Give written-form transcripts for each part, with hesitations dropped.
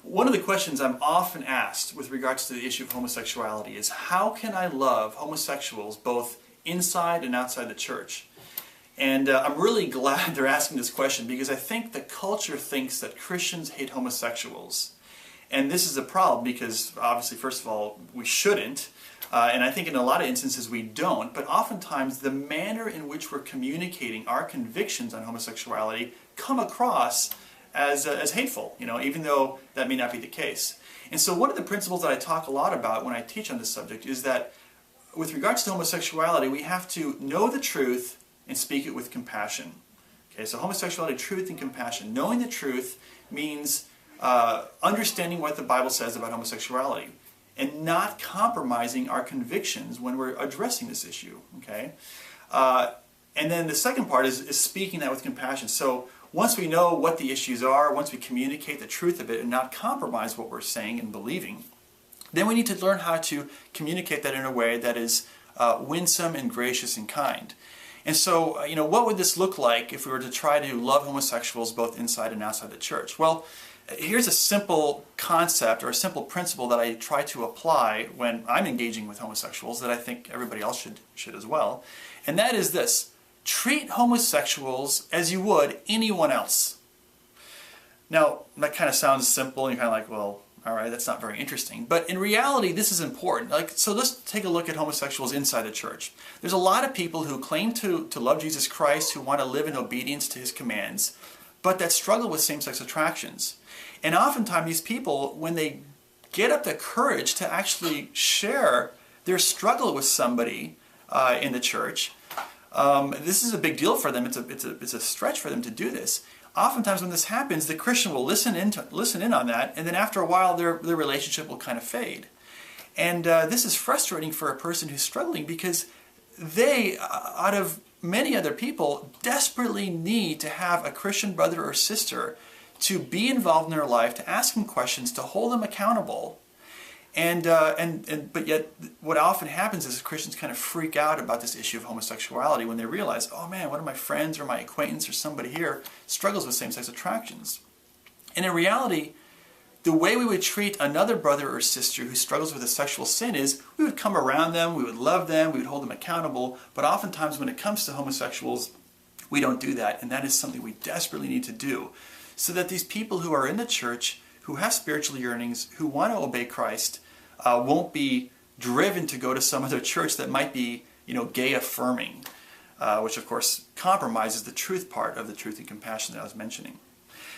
One of the questions I'm often asked with regards to the issue of homosexuality is, how can I love homosexuals both inside and outside the church? And I'm really glad they're asking this question, because I think the culture thinks that Christians hate homosexuals. And this is a problem because, obviously, first of all, we shouldn't. And I think in a lot of instances we don't. But oftentimes the manner in which we're communicating our convictions on homosexuality come across as hateful, even though that may not be the case. And so one of the principles that I talk a lot about when I teach on this subject is that with regards to homosexuality, we have to know the truth and speak it with compassion. Okay, so homosexuality, truth and compassion. Knowing the truth means understanding what the Bible says about homosexuality and not compromising our convictions when we're addressing this issue. Okay, and then the second part is speaking that with compassion. So once we know what the issues are, once we communicate the truth of it and not compromise what we're saying and believing, then we need to learn how to communicate that in a way that is winsome and gracious and kind. And so, what would this look like if we were to try to love homosexuals both inside and outside the church? Well, here's a simple concept or a simple principle that I try to apply when I'm engaging with homosexuals that I think everybody else should as well. And that is this: treat homosexuals as you would anyone else. Now, that kind of sounds simple, and you're kind of like, well, all right, that's not very interesting. But in reality, this is important. So let's take a look at homosexuals inside the church. There's a lot of people who claim to love Jesus Christ, who want to live in obedience to His commands, but that struggle with same-sex attractions. And oftentimes these people, when they get up the courage to actually share their struggle with somebody in the church, this is a big deal for them. It's a stretch for them to do this. Oftentimes when this happens, the Christian will listen in on that, and then after a while their relationship will kind of fade. And this is frustrating for a person who's struggling, because they, out of many other people, desperately need to have a Christian brother or sister to be involved in their life, to ask them questions, to hold them accountable. But yet what often happens is Christians kind of freak out about this issue of homosexuality when they realize, oh man, one of my friends or my acquaintance or somebody here struggles with same-sex attractions. And in reality, the way we would treat another brother or sister who struggles with a sexual sin is we would come around them, we would love them, we would hold them accountable. But oftentimes when it comes to homosexuals, we don't do that. And that is something we desperately need to do, so that these people who are in the church, who have spiritual yearnings, who want to obey Christ, won't be driven to go to some other church that might be, gay affirming, which of course compromises the truth part of the truth and compassion that I was mentioning.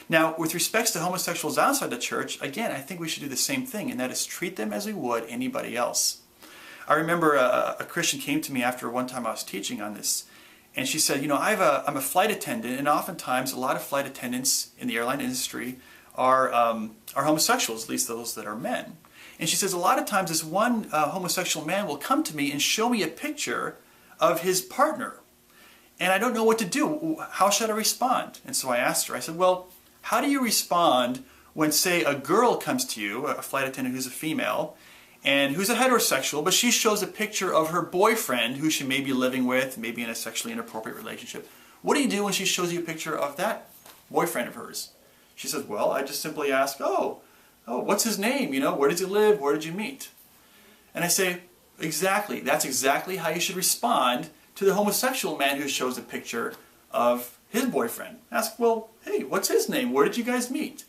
Now, with respects to homosexuals outside the church, again, I think we should do the same thing, and that is treat them as we would anybody else. I remember a Christian came to me after one time I was teaching on this, and she said, I'm a flight attendant, and oftentimes a lot of flight attendants in the airline industry are homosexuals, at least those that are men. And she says, a lot of times this one homosexual man will come to me and show me a picture of his partner. And I don't know what to do. How should I respond? And so I asked her, I said, well, how do you respond when, say, a girl comes to you, a flight attendant who's a female, and who's a heterosexual, but she shows a picture of her boyfriend who she may be living with, maybe in a sexually inappropriate relationship. What do you do when she shows you a picture of that boyfriend of hers? She says, well, I just simply ask, oh, what's his name? Where does he live? Where did you meet? And I say, exactly. That's exactly how you should respond to the homosexual man who shows a picture of his boyfriend. Ask, well, hey, what's his name? Where did you guys meet?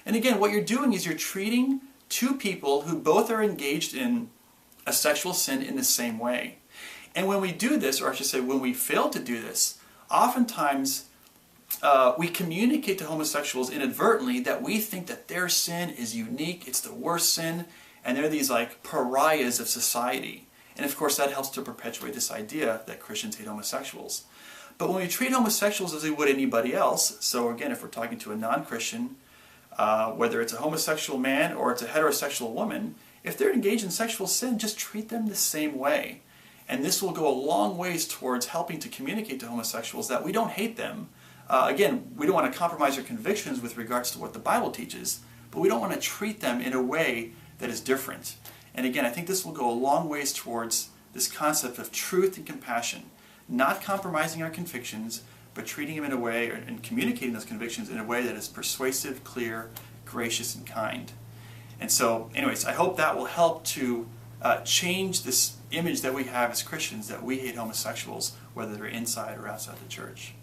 And again, what you're doing is you're treating two people who both are engaged in a sexual sin in the same way. And when we do this, or I should say when we fail to do this, oftentimes we communicate to homosexuals inadvertently that we think that their sin is unique, it's the worst sin, and they're these like pariahs of society. And of course that helps to perpetuate this idea that Christians hate homosexuals. But when we treat homosexuals as we would anybody else, so again, if we're talking to a non-Christian, whether it's a homosexual man or it's a heterosexual woman, if they're engaged in sexual sin, just treat them the same way. And this will go a long ways towards helping to communicate to homosexuals that we don't hate them. Again, we don't want to compromise our convictions with regards to what the Bible teaches, but we don't want to treat them in a way that is different. And again, I think this will go a long ways towards this concept of truth and compassion, not compromising our convictions, but treating them in a way and communicating those convictions in a way that is persuasive, clear, gracious and kind. And so, anyways, I hope that will help to change this image that we have as Christians, that we hate homosexuals, whether they're inside or outside the church.